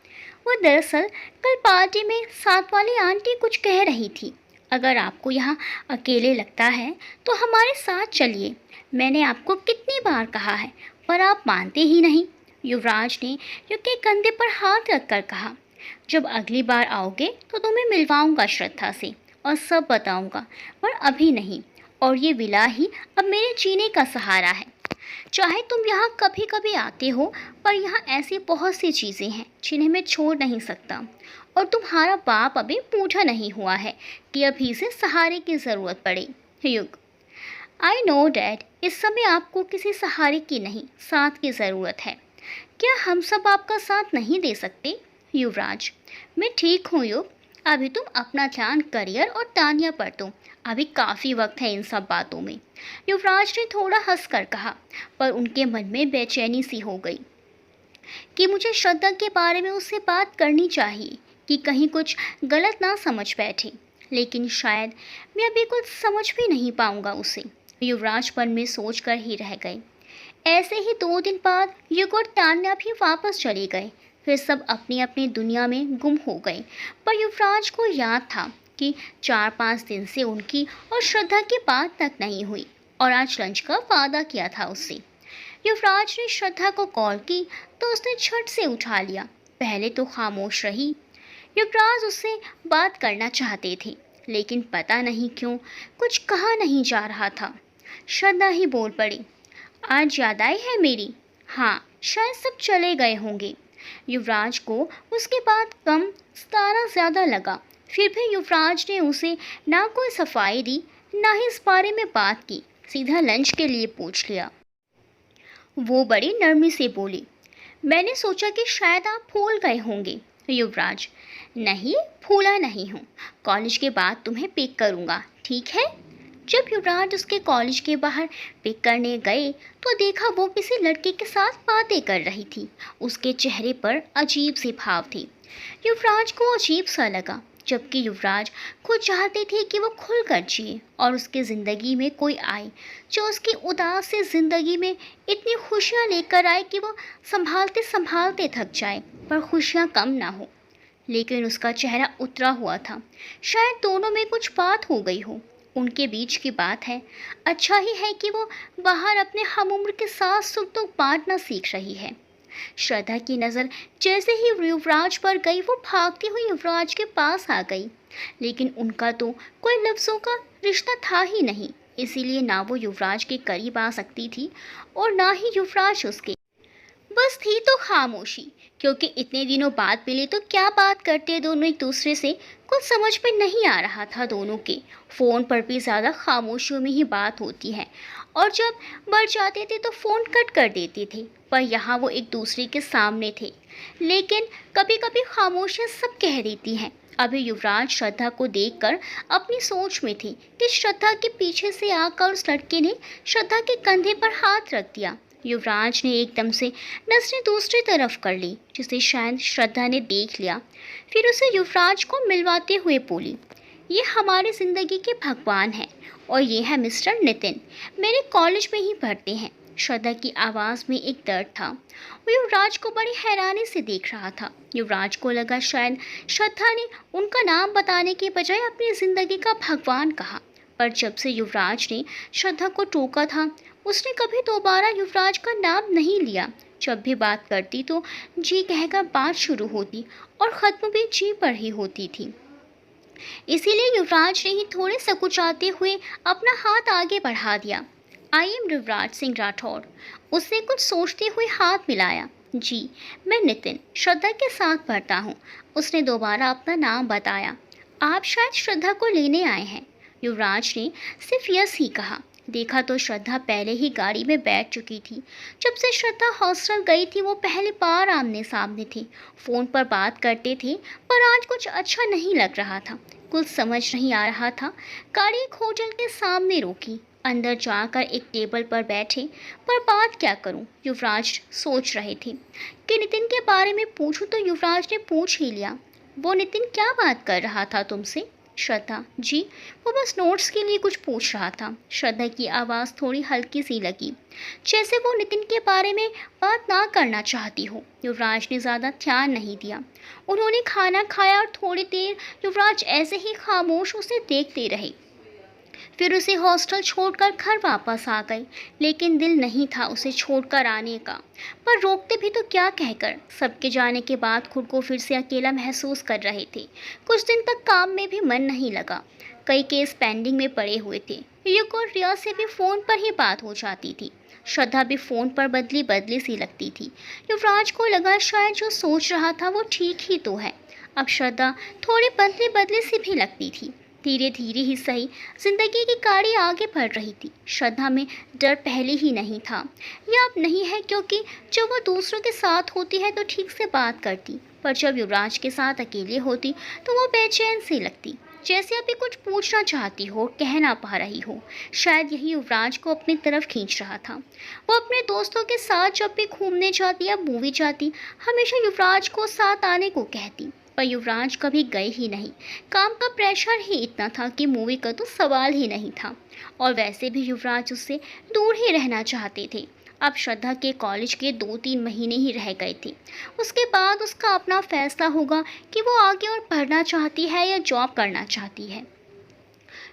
वो दरअसल कल पार्टी में साथ वाली आंटी कुछ कह रही थी। अगर आपको यहाँ अकेले लगता है तो हमारे साथ चलिए। मैंने आपको कितनी बार कहा है पर आप मानते ही नहीं। युवराज ने युग के कंधे पर हाथ रखकर कहा, जब अगली बार आओगे तो तुम्हें मिलवाऊंगा श्रद्धा से और सब बताऊंगा, पर अभी नहीं। और ये विला ही अब मेरे जीने का सहारा है। चाहे तुम यहाँ कभी कभी आते हो, पर यहाँ ऐसी बहुत सी चीज़ें हैं जिन्हें मैं छोड़ नहीं सकता। और तुम्हारा बाप अभी बूढ़ा नहीं हुआ है कि अभी से सहारे की ज़रूरत पड़े। युग: आई नो डैड, इस समय आपको किसी सहारे की नहीं, साथ की ज़रूरत है। क्या हम सब आपका साथ नहीं दे सकते? युवराज: मैं ठीक हूँ युग, अभी तुम अपना ध्यान करियर और तानिया पर दो, अभी काफ़ी वक्त है इन सब बातों में। युवराज ने थोड़ा हंसकर कहा, पर उनके मन में बेचैनी सी हो गई कि मुझे श्रद्धा के बारे में उससे बात करनी चाहिए कि कहीं कुछ गलत ना समझ बैठे, लेकिन शायद मैं अभी कुछ समझ भी नहीं पाऊंगा उसे। युवराज मन में सोच कर ही रह गए। ऐसे ही 2 दिन बाद युग और तान्या भी वापस चले गए। फिर सब अपनी अपनी दुनिया में गुम हो गए। पर युवराज को याद था कि 4-5 दिन से उनकी और श्रद्धा की बात तक नहीं हुई, और आज लंच का वादा किया था उससे। युवराज ने श्रद्धा को कॉल की तो उसने झट से उठा लिया। पहले तो खामोश रही। युवराज उससे बात करना चाहते थे, लेकिन पता नहीं क्यों कुछ कहा नहीं जा रहा था। श्रद्धा ही बोल पड़ी, आज याद आई है मेरी? हाँ, शायद सब चले गए होंगे। युवराज को उसकी बात कम सताना ज़्यादा लगा। फिर भी युवराज ने उसे ना कोई सफाई दी, ना ही इस बारे में बात की। सीधा लंच के लिए पूछ लिया। वो बड़ी नरमी से बोली, मैंने सोचा कि शायद आप भूल गए होंगे। युवराज: नहीं, भूला नहीं हूँ। कॉलेज के बाद तुम्हें पिक करूँगा, ठीक है? जब युवराज उसके कॉलेज के बाहर पिक करने गए तो देखा वो किसी लड़के के साथ बातें कर रही थी। उसके चेहरे पर अजीब से भाव थे। युवराज को अजीब सा लगा, जबकि युवराज खुद चाहते थे कि वो खुलकर जिए और उसकी ज़िंदगी में कोई आए जो उसकी उदास से ज़िंदगी में इतनी खुशियाँ लेकर आए कि वो संभालते संभालते थक जाए, पर खुशियाँ कम ना हो। लेकिन उसका चेहरा उतरा हुआ था। शायद दोनों में कुछ बात हो गई हो। उनके बीच की बात है। अच्छा ही है कि वो बाहर अपने हमउम्र के साथ सुख दुख बांटना सीख रही है। श्रद्धा की नज़र जैसे ही युवराज पर गई, वो भागती हुई युवराज के पास आ गई। लेकिन उनका तो कोई लफ्ज़ों का रिश्ता था ही नहीं, इसीलिए ना वो युवराज के करीब आ सकती थी और ना ही युवराज उसके। बस थी तो खामोशी, क्योंकि इतने दिनों बाद मिले तो क्या बात करते दोनों एक दूसरे से, कुछ समझ में नहीं आ रहा था दोनों के। फ़ोन पर भी ज़्यादा खामोशियों में ही बात होती है, और जब बढ़ जाते थे तो फ़ोन कट कर देते थे। पर यहाँ वो एक दूसरे के सामने थे, लेकिन कभी कभी खामोशियाँ सब कह देती हैं। अभी युवराज श्रद्धा को देखकर अपनी सोच में थे कि श्रद्धा के पीछे से आकर उस लड़के ने श्रद्धा के कंधे पर हाथ रख दिया। युवराज ने एकदम से नजरें दूसरी तरफ कर ली, जिसे शायद श्रद्धा ने देख लिया। फिर उसे युवराज को मिलवाते हुए बोली, ये हमारी ज़िंदगी के भगवान हैं, और ये है मिस्टर नितिन, मेरे कॉलेज में ही पढ़ते हैं। श्रद्धा की आवाज़ में एक दर्द था। वो युवराज को बड़ी हैरानी से देख रहा था। युवराज को लगा शायद श्रद्धा ने उनका नाम बताने के बजाय अपनी ज़िंदगी का भगवान कहा। पर जब से युवराज ने श्रद्धा को टोका था, उसने कभी दोबारा युवराज का नाम नहीं लिया। जब भी बात करती तो जी कहकर बात शुरू होती और ख़त्म भी जी पर ही होती थी। इसीलिए युवराज ने ही थोड़े सकुचाते हुए अपना हाथ आगे बढ़ा दिया। I am Yuvraj Singh Rathore. उसने कुछ सोचते हुए हाथ मिलाया। जी, मैं नितिन, श्रद्धा के साथ पढ़ता हूँ। उसने दोबारा अपना नाम बताया। आप शायद श्रद्धा को लेने आए हैं। युवराज ने सिर्फ यस ही कहा। देखा तो श्रद्धा पहले ही गाड़ी में बैठ चुकी थी। जब से श्रद्धा हॉस्टल गई थी वो पहली बार आमने सामने थी। फ़ोन पर बात करते थे, पर आज कुछ अच्छा नहीं लग रहा था। कुछ समझ नहीं आ रहा था। गाड़ी एक होटल के सामने रोकी। अंदर जाकर एक टेबल पर बैठे, पर बात क्या करूं? युवराज सोच रहे थे कि नितिन के बारे में पूछूं तो युवराज ने पूछ ही लिया। वो नितिन क्या बात कर रहा था तुमसे? श्रद्धा: जी, वो बस नोट्स के लिए कुछ पूछ रहा था। श्रद्धा की आवाज़ थोड़ी हल्की सी लगी, जैसे वो नितिन के बारे में बात ना करना चाहती हो। युवराज ने ज़्यादा ध्यान नहीं दिया। उन्होंने खाना खाया और थोड़ी देर युवराज ऐसे ही खामोश उसे देखते रहे। फिर उसे हॉस्टल छोड़कर घर वापस आ गई, लेकिन दिल नहीं था उसे छोड़कर आने का। पर रोकते भी तो क्या कहकर। सबके जाने के बाद खुद को फिर से अकेला महसूस कर रहे थे। कुछ दिन तक काम में भी मन नहीं लगा। कई केस पेंडिंग में पड़े हुए थे। युग और रिया से भी फ़ोन पर ही बात हो जाती थी। श्रद्धा भी फ़ोन पर बदली बदली सी लगती थी। युवराज को लगा शायद जो सोच रहा था वो ठीक ही तो है। अब श्रद्धा थोड़ी बदली बदली सी भी लगती थी। धीरे धीरे ही सही, जिंदगी की गाड़ी आगे बढ़ रही थी। श्रद्धा में डर पहले ही नहीं था। यह अब नहीं है, क्योंकि जब वो दूसरों के साथ होती है तो ठीक से बात करती, पर जब युवराज के साथ अकेले होती तो वो बेचैन सी लगती, जैसे अभी कुछ पूछना चाहती हो, कह ना पा रही हो। शायद यही युवराज को अपनी तरफ खींच रहा था। वो अपने दोस्तों के साथ जब भी घूमने जाती या मूवी जाती, हमेशा युवराज को साथ आने को कहती, पर युवराज कभी गए ही नहीं। काम का प्रेशर ही इतना था कि मूवी का तो सवाल ही नहीं था। और वैसे भी युवराज उससे दूर ही रहना चाहते थे। अब श्रद्धा के कॉलेज के 2-3 महीने ही रह गए थे। उसके बाद उसका अपना फैसला होगा कि वो आगे और पढ़ना चाहती है या जॉब करना चाहती है।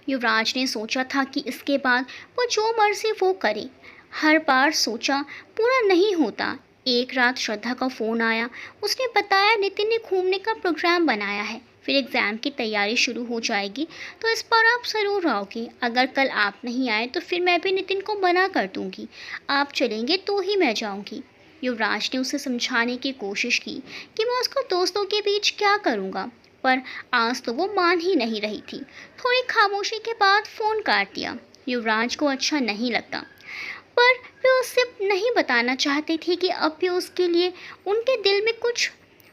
युवराज ने सोचा था कि इसके बाद वो जो मर्जी वो करे। हर बार सोचा पूरा नहीं होता। एक रात श्रद्धा का फ़ोन आया। उसने बताया नितिन ने घूमने का प्रोग्राम बनाया है, फिर एग्ज़ाम की तैयारी शुरू हो जाएगी, तो इस बार आप ज़रूर आओगे। अगर कल आप नहीं आए तो फिर मैं भी नितिन को मना कर दूंगी। आप चलेंगे तो ही मैं जाऊंगी। युवराज ने उसे समझाने की कोशिश की कि मैं उसको दोस्तों के बीच क्या करूँगा, पर आज तो वो मान ही नहीं रही थी। थोड़ी खामोशी के बाद फ़ोन काट दिया। युवराज को अच्छा नहीं लगता, पर वे उससे नहीं बताना चाहते थे कि अब भी उसके लिए उनके दिल में कुछ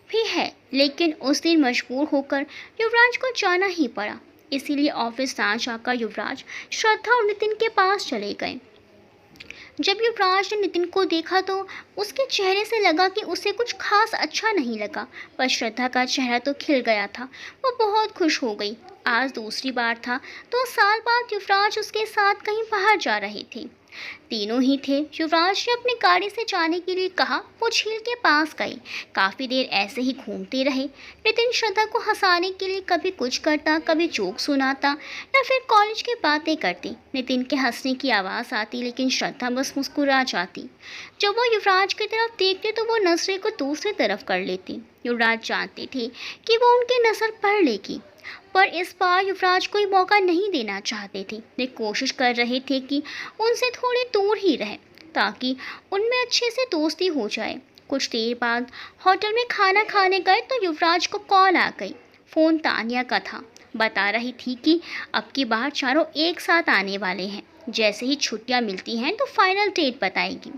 भी है। लेकिन उस दिन मजबूर होकर युवराज को जाना ही पड़ा। इसीलिए ऑफिस ना जाकर युवराज श्रद्धा और नितिन के पास चले गए। जब युवराज ने नितिन को देखा तो उसके चेहरे से लगा कि उसे कुछ खास अच्छा नहीं लगा, पर श्रद्धा का चेहरा तो खिल गया था। वो बहुत खुश हो गई। आज दूसरी बार था, 2 साल बाद युवराज उसके साथ कहीं बाहर जा रहे थे। तीनों ही थे। युवराज ने अपनी गाड़ी से जाने के लिए कहा। वो झील के पास गई। काफ़ी देर ऐसे ही घूमते रहे। नितिन श्रद्धा को हंसाने के लिए कभी कुछ करता, कभी जोक सुनाता या फिर कॉलेज की बातें करती। नितिन के हंसने की आवाज़ आती, लेकिन श्रद्धा बस मुस्कुरा जाती। जब वो युवराज की तरफ देखते तो वो नजरें को दूसरी तरफ कर लेती। युवराज जानते थे कि वो उनकी नज़र पढ़ लेगी, पर इस बार युवराज कोई मौका नहीं देना चाहते थे। वे कोशिश कर रहे थे कि उनसे थोड़ी दूर ही रहे, ताकि उनमें अच्छे से दोस्ती हो जाए। कुछ देर बाद होटल में खाना खाने गए तो युवराज को कॉल आ गई। फ़ोन तानिया का था। बता रही थी कि अब की बार चारों एक साथ आने वाले हैं। जैसे ही छुट्टियां मिलती हैं तो फाइनल डेट बताएगी।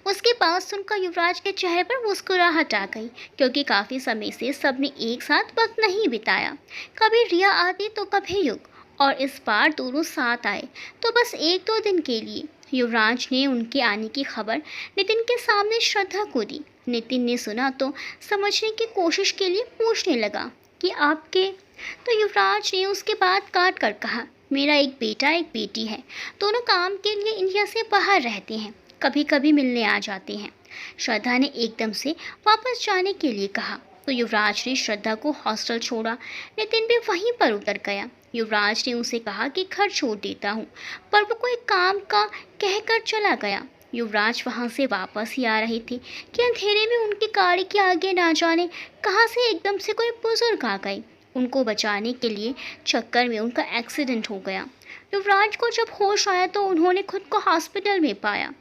उसकी बात सुनकर युवराज के चेहरे पर मुस्कुराहट आ गई, क्योंकि काफ़ी समय से सबने एक साथ वक्त नहीं बिताया। कभी रिया आती तो कभी युग, और इस बार दोनों साथ आए तो बस 1-2 दिन के लिए। युवराज ने उनके आने की खबर नितिन के सामने श्रद्धा को दी। नितिन ने सुना तो समझने की कोशिश के लिए पूछने लगा कि आपके, तो युवराज ने उसके बात काट कर कहा, मेरा एक बेटा एक बेटी है। दोनों काम के लिए इंडिया से बाहर रहते हैं, कभी कभी मिलने आ जाते हैं। श्रद्धा ने एकदम से वापस जाने के लिए कहा तो युवराज ने श्रद्धा को हॉस्टल छोड़ा। नितिन भी वहीं पर उतर गया। युवराज ने उसे कहा कि घर छोड़ देता हूँ, पर वो कोई काम का कहकर चला गया। युवराज वहाँ से वापस ही आ रहे थे कि अंधेरे में उनकी गाड़ी के आगे ना जाने कहाँ से एकदम से कोई बुजुर्ग आ गए। उनको बचाने के लिए चक्कर में उनका एक्सीडेंट हो गया। युवराज को जब होश आया तो उन्होंने खुद को हॉस्पिटल में पाया।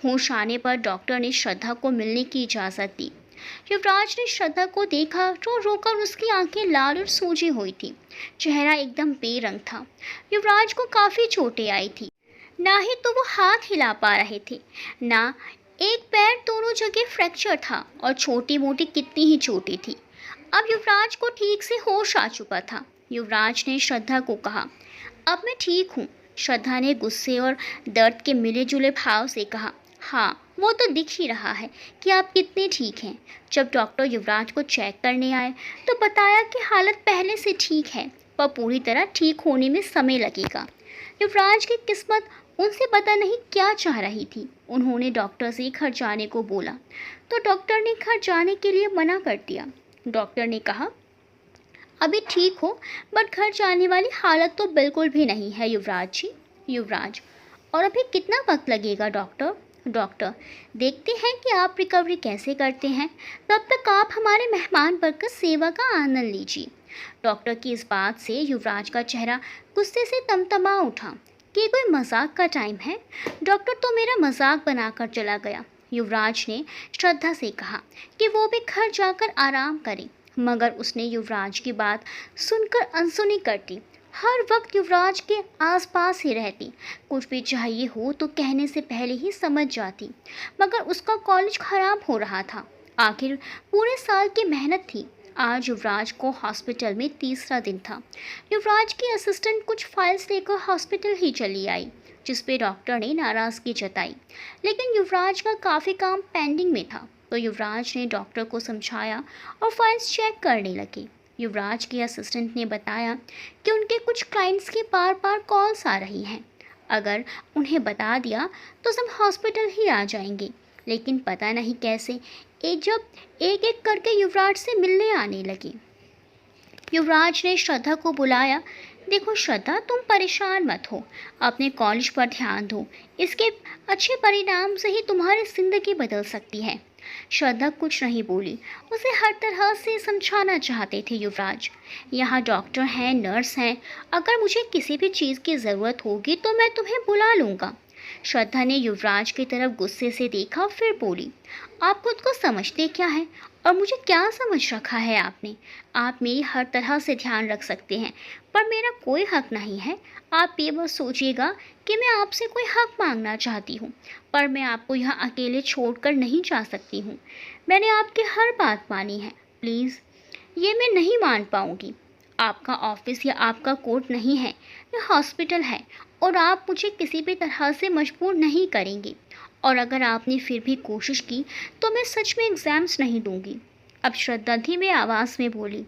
होश आने पर डॉक्टर ने श्रद्धा को मिलने की इजाज़त दी। युवराज ने श्रद्धा को देखा। रो रोकर उसकी आंखें लाल और सूजी हुई थी। चेहरा एकदम बेरंग था। युवराज को काफ़ी चोटें आई थी। ना ही तो वो हाथ हिला पा रहे थे, ना एक पैर, दोनों जगह फ्रैक्चर था, और छोटी मोटी कितनी ही चोटें थी। अब युवराज को ठीक से होश आ चुका था। युवराज ने श्रद्धा को कहा, अब मैं ठीक हूँ। श्रद्धा ने गुस्से और दर्द के मिले जुले भाव से कहा, हाँ वो तो दिख ही रहा है कि आप कितने ठीक हैं। जब डॉक्टर युवराज को चेक करने आए तो बताया कि हालत पहले से ठीक है, पर पूरी तरह ठीक होने में समय लगेगा। युवराज की किस्मत उनसे पता नहीं क्या चाह रही थी। उन्होंने डॉक्टर से घर जाने को बोला तो डॉक्टर ने घर जाने के लिए मना कर दिया। डॉक्टर ने कहा, अभी ठीक हो, बट घर जाने वाली हालत तो बिल्कुल भी नहीं है युवराज जी। युवराज, और अभी कितना वक्त लगेगा डॉक्टर? डॉक्टर, देखते हैं कि आप रिकवरी कैसे करते हैं। तब तक आप हमारे मेहमान बनकर सेवा का आनंद लीजिए। डॉक्टर की इस बात से युवराज का चेहरा गुस्से से तमतमा उठा कि ये कोई मजाक का टाइम है। डॉक्टर तो मेरा मजाक बनाकर चला गया। युवराज ने श्रद्धा से कहा कि वो भी घर जाकर आराम करे, मगर उसने युवराज की बात सुनकर अनसुनी कर दी। हर वक्त युवराज के आसपास ही रहती, कुछ भी चाहिए हो तो कहने से पहले ही समझ जाती। मगर उसका कॉलेज खराब हो रहा था। आखिर पूरे साल की मेहनत थी। आज युवराज को हॉस्पिटल में तीसरा दिन था। युवराज की असिस्टेंट कुछ फाइल्स लेकर हॉस्पिटल ही चली आई, जिस पे डॉक्टर ने नाराज़गी जताई। लेकिन युवराज का काफ़ी काम पेंडिंग में था, तो युवराज ने डॉक्टर को समझाया और फाइल्स चेक करने लगे। युवराज के असिस्टेंट ने बताया कि उनके कुछ क्लाइंट्स की बार बार कॉल्स आ रही हैं। अगर उन्हें बता दिया तो सब हॉस्पिटल ही आ जाएंगे। लेकिन पता नहीं कैसे जब एक एक करके युवराज से मिलने आने लगे। युवराज ने श्रद्धा को बुलाया। देखो श्रद्धा, तुम परेशान मत हो, अपने कॉलेज पर ध्यान दो। इसके अच्छे परिणाम से ही तुम्हारी ज़िंदगी बदल सकती है। श्रद्धा कुछ नहीं बोली। उसे हर तरह से समझाना चाहते थे युवराज। यहाँ डॉक्टर हैं, नर्स हैं, अगर मुझे किसी भी चीज़ की ज़रूरत होगी तो मैं तुम्हें बुला लूँगा। श्रद्धा ने युवराज की तरफ गुस्से से देखा, फिर बोली, आप खुद को समझते क्या है और मुझे क्या समझ रखा है आपने? आप मेरी हर तरह से ध्यान रख सकते हैं, पर मेरा कोई हक नहीं है। आप ये बस सोचिएगा कि मैं आपसे कोई हक मांगना चाहती हूँ, पर मैं आपको यहाँ अकेले छोड़कर नहीं जा सकती हूँ। मैंने आपकी हर बात मानी है, प्लीज़ ये मैं नहीं मान पाऊँगी। आपका ऑफिस या आपका कोर्ट नहीं है, ये हॉस्पिटल है, और आप मुझे किसी भी तरह से मजबूर नहीं करेंगे। और अगर आपने फिर भी कोशिश की तो मैं सच में एग्ज़ाम्स नहीं दूंगी। अब श्रद्धा धीमी आवाज़ में बोली,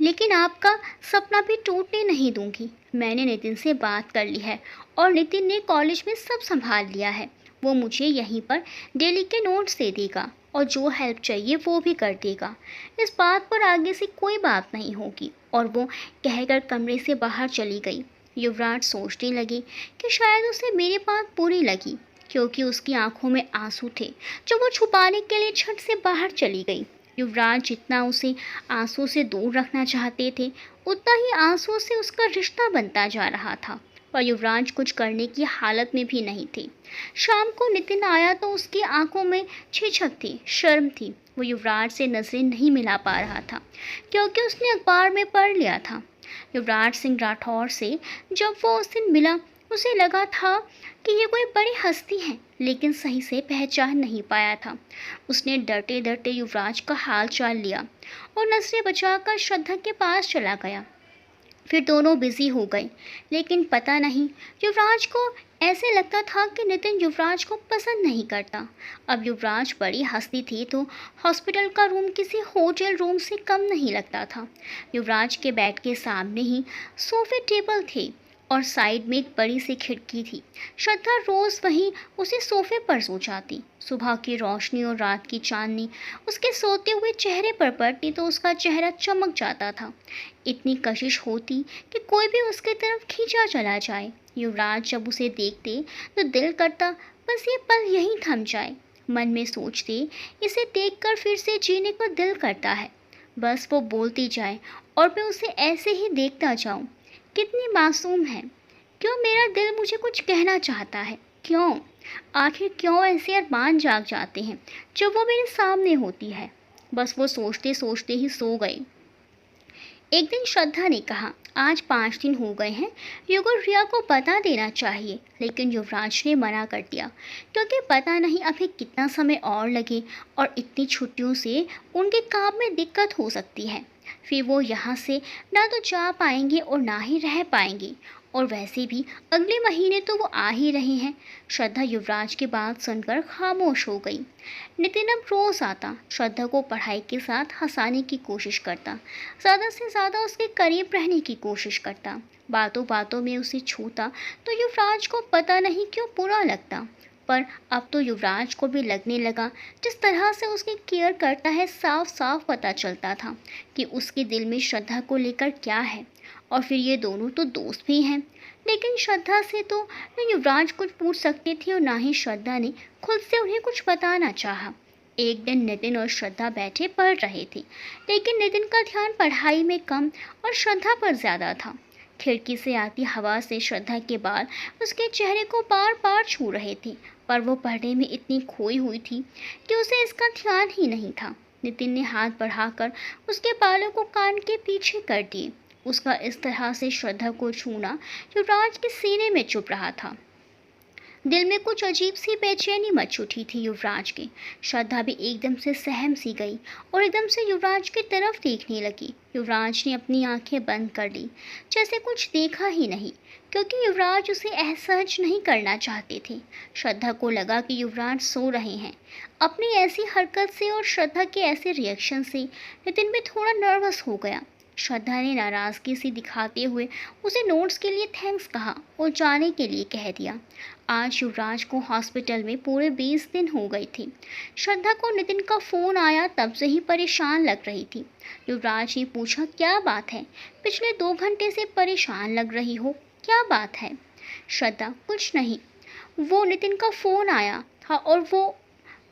लेकिन आपका सपना भी टूटने नहीं दूंगी। मैंने नितिन से बात कर ली है और नितिन ने कॉलेज में सब संभाल लिया है। वो मुझे यहीं पर डेली के नोट्स दे देगा और जो हेल्प चाहिए वो भी कर देगा। इस बात पर आगे से कोई बात नहीं होगी। और वो कहकर कमरे से बाहर चली गई। युवराज सोचने लगे कि शायद उसे मेरी बात बुरी लगी, क्योंकि उसकी आंखों में आंसू थे जो वो छुपाने के लिए झट से बाहर चली गई। युवराज जितना उसे आंसू से दूर रखना चाहते थे, उतना ही आंसू से उसका रिश्ता बनता जा रहा था। पर युवराज कुछ करने की हालत में भी नहीं थे। शाम को नितिन आया तो उसकी आंखों में झिझक थी, शर्म थी। वो युवराज से नजरें नहीं मिला पा रहा था, क्योंकि उसने अखबार में पढ़ लिया था। युवराज सिंह राठौर से जब वो उस दिन मिला, उसे लगा था कि ये कोई बड़ी हस्ती है, लेकिन सही से पहचान नहीं पाया था। उसने डरते डरते युवराज का हाल चाल लिया और नजरें बचाकर श्रद्धा के पास चला गया। फिर दोनों बिजी हो गए, लेकिन पता नहीं युवराज को ऐसे लगता था कि नितिन युवराज को पसंद नहीं करता। अब युवराज बड़ी हस्ती थी तो हॉस्पिटल का रूम किसी होटल रूम से कम नहीं लगता था। युवराज के बेड के सामने ही सोफे टेबल थे और साइड में एक बड़ी सी खिड़की थी। श्रद्धा रोज वहीं उसी सोफे पर सो जाती। सुबह की रोशनी और रात की चांदनी उसके सोते हुए चेहरे पर पड़ती तो उसका चेहरा चमक जाता था। इतनी कशिश होती कि कोई भी उसकी तरफ खींचा चला जाए। युवराज जब उसे देखते तो दिल करता बस ये पल यहीं थम जाए। मन में सोचते, इसे देखकर फिर से जीने को दिल करता है। बस वो बोलती जाए और मैं उसे ऐसे ही देखता जाऊं। कितनी मासूम है। क्यों मेरा दिल मुझे कुछ कहना चाहता है? क्यों? आखिर क्यों ऐसे अरमान जाग जाते हैं जब वो मेरे सामने होती है? बस वो सोचते सोचते ही सो गई। एक दिन श्रद्धा ने कहा, आज 5 दिन हो गए हैं, युग और रिया को बता देना चाहिए। लेकिन युवराज ने मना कर दिया, क्योंकि पता नहीं अभी कितना समय और लगे और इतनी छुट्टियों से उनके काम में दिक्कत हो सकती है। फिर वो यहाँ से ना तो जा पाएंगे और ना ही रह पाएंगे, और वैसे भी अगले महीने तो वो आ ही रहे हैं। श्रद्धा युवराज की बात सुनकर खामोश हो गई। नितिन अब रोज आता, श्रद्धा को पढ़ाई के साथ हंसाने की कोशिश करता, ज़्यादा से ज़्यादा उसके करीब रहने की कोशिश करता, बातों बातों में उसे छूता तो युवराज को पता नहीं क्यों बुरा लगता। पर अब तो युवराज को भी लगने लगा जिस तरह से उसकी केयर करता है, साफ साफ पता चलता था कि उसके दिल में श्रद्धा को लेकर क्या है। और फिर ये दोनों तो दोस्त भी हैं, लेकिन श्रद्धा से तो न युवराज कुछ पूछ सकते थे और ना ही श्रद्धा ने खुद से उन्हें कुछ बताना चाहा। एक दिन नितिन और श्रद्धा बैठे पढ़ रहे थे, लेकिन नितिन का ध्यान पढ़ाई में कम और श्रद्धा पर ज़्यादा था। खिड़की से आती हवा से श्रद्धा के बाल उसके चेहरे को बार बार छू रहे थे, पर वो पढ़ने में इतनी खोई हुई थी कि उसे इसका ध्यान ही नहीं था। नितिन ने हाथ बढ़ाकर उसके बालों को कान के पीछे कर दिए। उसका इस तरह से श्रद्धा को छूना युवराज के सीने में चुभ रहा था। दिल में कुछ अजीब सी बेचैनी मच उठी थी युवराज की। श्रद्धा भी एकदम से सहम सी गई और एकदम से युवराज की तरफ देखने लगी। युवराज ने अपनी आंखें बंद कर ली, जैसे कुछ देखा ही नहीं, क्योंकि युवराज उसे असहज नहीं करना चाहते थे। श्रद्धा को लगा कि युवराज सो रहे हैं। अपनी ऐसी हरकत से और श्रद्धा के ऐसे रिएक्शन से नितिन भी थोड़ा नर्वस हो गया। श्रद्धा ने नाराज़गी सी दिखाते हुए उसे नोट्स के लिए थैंक्स कहा और जाने के लिए कह दिया। आज युवराज को हॉस्पिटल में पूरे 20 दिन हो गए थे। श्रद्धा को नितिन का फ़ोन आया तब से ही परेशान लग रही थी। युवराज ने पूछा, क्या बात है, पिछले 2 घंटे से परेशान लग रही हो, क्या बात है? श्रद्धा, कुछ नहीं, वो नितिन का फ़ोन आया था और वो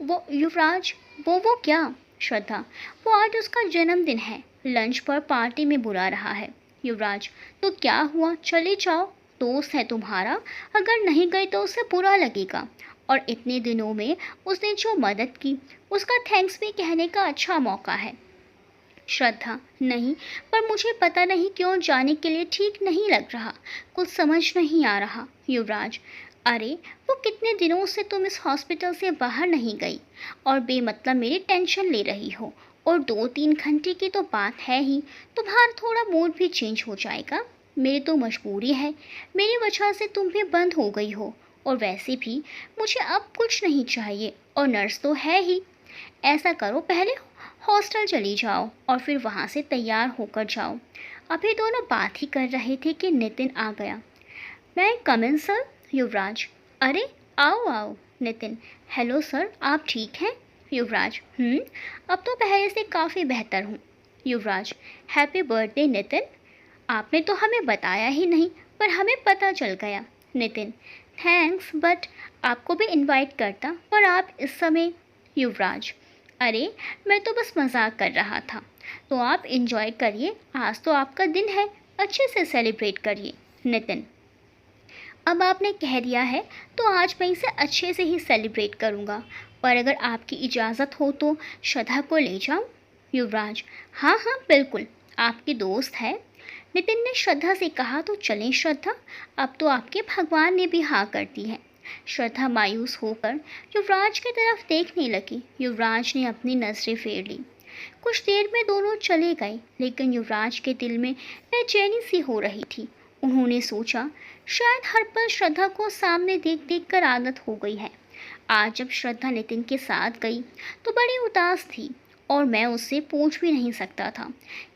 युवराज, वो क्या? श्रद्धा, वो आज उसका जन्मदिन है, लंच पर पार्टी में बुला रहा है। युवराज, तो क्या हुआ, चले जाओ, दोस्त है तुम्हारा, अगर नहीं गए तो उसे बुरा लगेगा। और इतने दिनों में उसने जो मदद की उसका थैंक्स भी कहने का अच्छा मौका है। श्रद्धा, नहीं, पर मुझे पता नहीं क्यों जाने के लिए ठीक नहीं लग रहा, कुछ समझ नहीं आ रहा। युवराज, अरे वो कितने दिनों से तुम इस हॉस्पिटल से बाहर नहीं गई और बेमतलब मेरी टेंशन ले रही हो, और 2-3 घंटे की तो बात है ही, तुम्हारा थोड़ा मूड भी चेंज हो जाएगा। मेरी तो मजबूरी है, मेरी वजह से तुम भी बंद हो गई हो, और वैसे भी मुझे अब कुछ नहीं चाहिए और नर्स तो है ही। ऐसा करो, पहले हॉस्टल चली जाओ और फिर वहाँ से तैयार होकर जाओ। अभी दोनों बात ही कर रहे थे कि नितिन आ गया। मैं कम इन सर? युवराज, अरे आओ आओ। नितिन, हेलो सर, आप ठीक हैं? युवराज, अब तो पहले से काफ़ी बेहतर हूँ। युवराज, हैप्पी बर्थडे नितिन, आपने तो हमें बताया ही नहीं, पर हमें पता चल गया। नितिन, थैंक्स, बट आपको भी इनवाइट करता, पर आप इस समय। युवराज, अरे मैं तो बस मजाक कर रहा था, तो आप इंजॉय करिए, आज तो आपका दिन है, अच्छे से सेलिब्रेट करिए। नितिन, अब आपने कह दिया है तो आज मैं इसे अच्छे से ही सेलिब्रेट करूँगा, पर अगर आपकी इजाज़त हो तो श्रद्धा को ले जाऊँ? युवराज, हाँ हाँ बिल्कुल, आपकी दोस्त है। नितिन ने श्रद्धा से कहा, तो चलें श्रद्धा, अब तो आपके भगवान ने भी हाँ कर दी है। श्रद्धा मायूस होकर युवराज की तरफ देखने लगी। युवराज ने अपनी नज़रें फेर ली। कुछ देर में दोनों चले गए, लेकिन युवराज के दिल में बेचैनी सी हो रही थी। उन्होंने सोचा, शायद हर पल श्रद्धा को सामने देख देख कर आदत हो गई है। आज जब श्रद्धा नितिन के साथ गई तो बड़ी उदास थी और मैं उससे पूछ भी नहीं सकता था।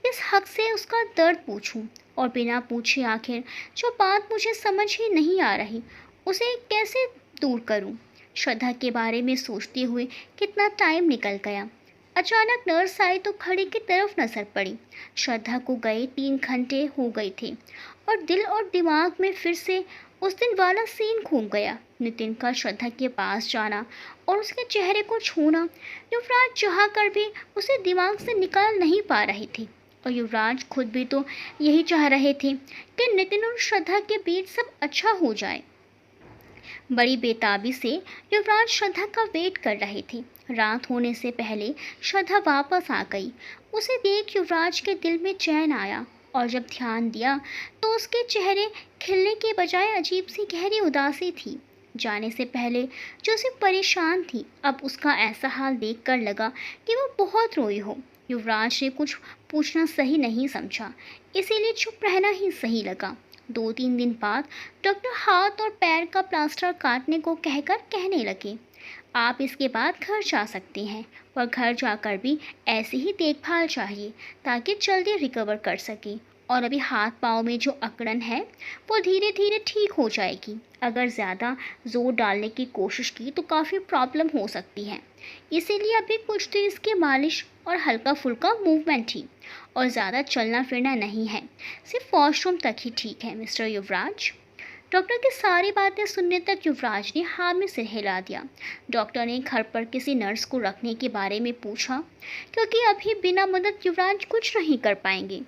इस हक से उसका दर्द पूछूं और बिना पूछे आखिर जो बात मुझे समझ ही नहीं आ रही उसे कैसे दूर करूं। श्रद्धा के बारे में सोचते हुए कितना टाइम निकल गया। अचानक नर्स आई तो खड़ी की तरफ नजर पड़ी। श्रद्धा को गए 3 घंटे हो गए थे और दिल और दिमाग में फिर से उस दिन वाला सीन घूम गया। नितिन का श्रद्धा के पास जाना और उसके चेहरे को छूना युवराज चाह कर भी उसे दिमाग से निकाल नहीं पा रहे थे, और युवराज खुद भी तो यही चाह रहे थे कि नितिन और श्रद्धा के बीच सब अच्छा हो जाए। बड़ी बेताबी से युवराज श्रद्धा का वेट कर रहे थे। रात होने से पहले श्रद्धा वापस आ गई। उसे देख युवराज के दिल में चैन आया और जब ध्यान दिया तो उसके चेहरे खिलने के बजाय अजीब सी गहरी उदासी थी। जाने से पहले जो सिर्फ परेशान थी, अब उसका ऐसा हाल देखकर लगा कि वो बहुत रोई हो। युवराज ने कुछ पूछना सही नहीं समझा, इसीलिए चुप रहना ही सही लगा। 2-3 दिन बाद डॉक्टर हाथ और पैर का प्लास्टर काटने को कहकर कहने लगे, आप इसके बाद घर जा सकते हैं, पर घर जाकर भी ऐसी ही देखभाल चाहिए ताकि जल्दी रिकवर कर सके और अभी हाथ पाँव में जो अकड़न है वो धीरे धीरे ठीक हो जाएगी। अगर ज़्यादा ज़ोर डालने की कोशिश की तो काफ़ी प्रॉब्लम हो सकती है। इसीलिए अभी कुछ देर इसकी मालिश और हल्का फुल्का मूवमेंट ही, और ज़्यादा चलना फिरना नहीं है। सिर्फ वॉशरूम तक ही ठीक है मिस्टर युवराज। डॉक्टर की सारी बातें सुनने तक युवराज ने हाँ में सिर हिला दिया। डॉक्टर ने घर पर किसी नर्स को रखने के बारे में पूछा, क्योंकि अभी बिना मदद युवराज कुछ नहीं कर पाएंगे।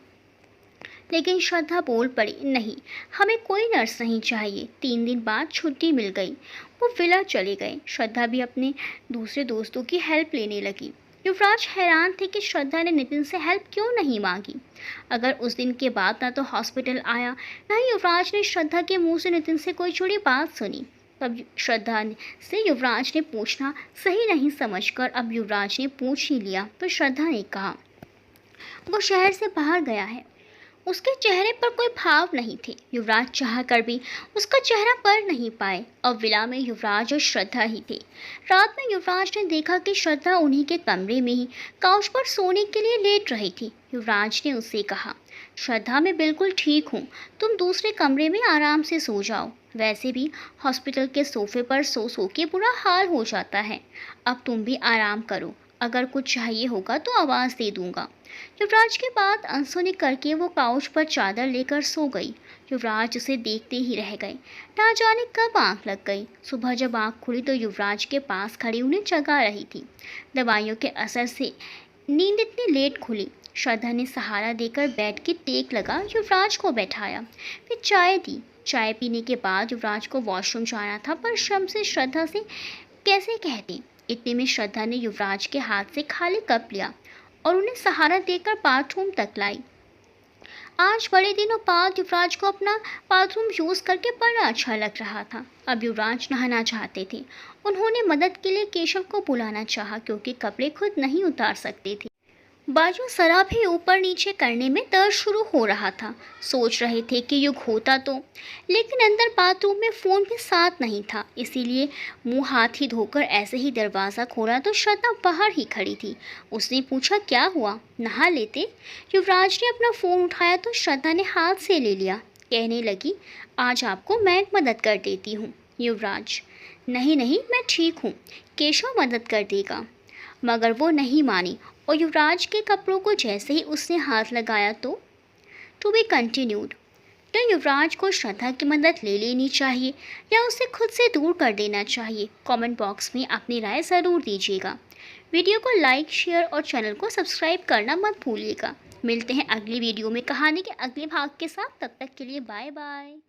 लेकिन श्रद्धा बोल पड़ी, नहीं, हमें कोई नर्स नहीं चाहिए। 3 दिन बाद छुट्टी मिल गई, वो विला चले गए। श्रद्धा भी अपने दूसरे दोस्तों की हेल्प लेने लगी। युवराज हैरान थे कि श्रद्धा ने नितिन से हेल्प क्यों नहीं मांगी। अगर उस दिन के बाद ना तो हॉस्पिटल आया, ना ही युवराज ने श्रद्धा के मुंह से नितिन से कोई जुड़ी बात सुनी, तब श्रद्धा से युवराज ने पूछना सही नहीं समझकर अब युवराज ने पूछ ही लिया तो श्रद्धा ने कहा, वो शहर से बाहर गया है। उसके चेहरे पर कोई भाव नहीं थे। युवराज चाह कर भी उसका चेहरा पढ़ नहीं पाए। अब विला में युवराज और श्रद्धा ही थे। रात में युवराज ने देखा कि श्रद्धा उन्हीं के कमरे में ही काउच पर सोने के लिए लेट रही थी। युवराज ने उससे कहा, श्रद्धा मैं बिल्कुल ठीक हूँ, तुम दूसरे कमरे में आराम से सो जाओ। वैसे भी हॉस्पिटल के सोफे पर सो सो के बुरा हाल हो जाता है। अब तुम भी आराम करो, अगर कुछ चाहिए होगा तो आवाज़ दे दूंगा। युवराज के बाद अनसुनी करके वो काउच पर चादर लेकर सो गई। युवराज उसे देखते ही रह गए। ना जाने कब आंख लग गई। सुबह जब आंख खुली तो युवराज के पास खड़ी उन्हें जगा रही थी। दवाइयों के असर से नींद इतनी लेट खुली। श्रद्धा ने सहारा देकर बेड की टेक लगा युवराज को बैठाया, फिर चाय दी। चाय पीने के बाद युवराज को वॉशरूम जाना था, पर शर्म से श्रद्धा से कैसे कहते। इतने में श्रद्धा ने युवराज के हाथ से खाली कप लिया और उन्हें सहारा देकर बाथरूम तक लाई। आज बड़े दिनों बाद युवराज को अपना बाथरूम यूज़ करके बड़ा अच्छा लग रहा था। अब युवराज नहाना चाहते थे। उन्होंने मदद के लिए केशव को बुलाना चाहा, क्योंकि कपड़े खुद नहीं उतार सकते थे। बाजू सरा भी ऊपर नीचे करने में दर्द शुरू हो रहा था। सोच रहे थे कि युग होता तो, लेकिन अंदर बाथरूम में फ़ोन भी साथ नहीं था। इसीलिए मुंह हाथ ही धोकर ऐसे ही दरवाज़ा खोला तो श्रद्धा बाहर ही खड़ी थी। उसने पूछा, क्या हुआ, नहा लेते। युवराज ने अपना फ़ोन उठाया तो श्रद्धा ने हाथ से ले लिया। कहने लगी, आज आपको मैं मदद कर देती हूँ। युवराज, नहीं नहीं, मैं ठीक हूँ, केशव मदद कर देगा। मगर वो नहीं मानी और युवराज के कपड़ों को जैसे ही उसने हाथ लगाया तो टू बी कंटिन्यूड। तो युवराज को श्रद्धा की मदद ले लेनी चाहिए या उसे खुद से दूर कर देना चाहिए? कमेंट बॉक्स में अपनी राय ज़रूर दीजिएगा। वीडियो को लाइक, शेयर और चैनल को सब्सक्राइब करना मत भूलिएगा। मिलते हैं अगली वीडियो में कहानी के अगले भाग के साथ। तब तक के लिए बाय बाय।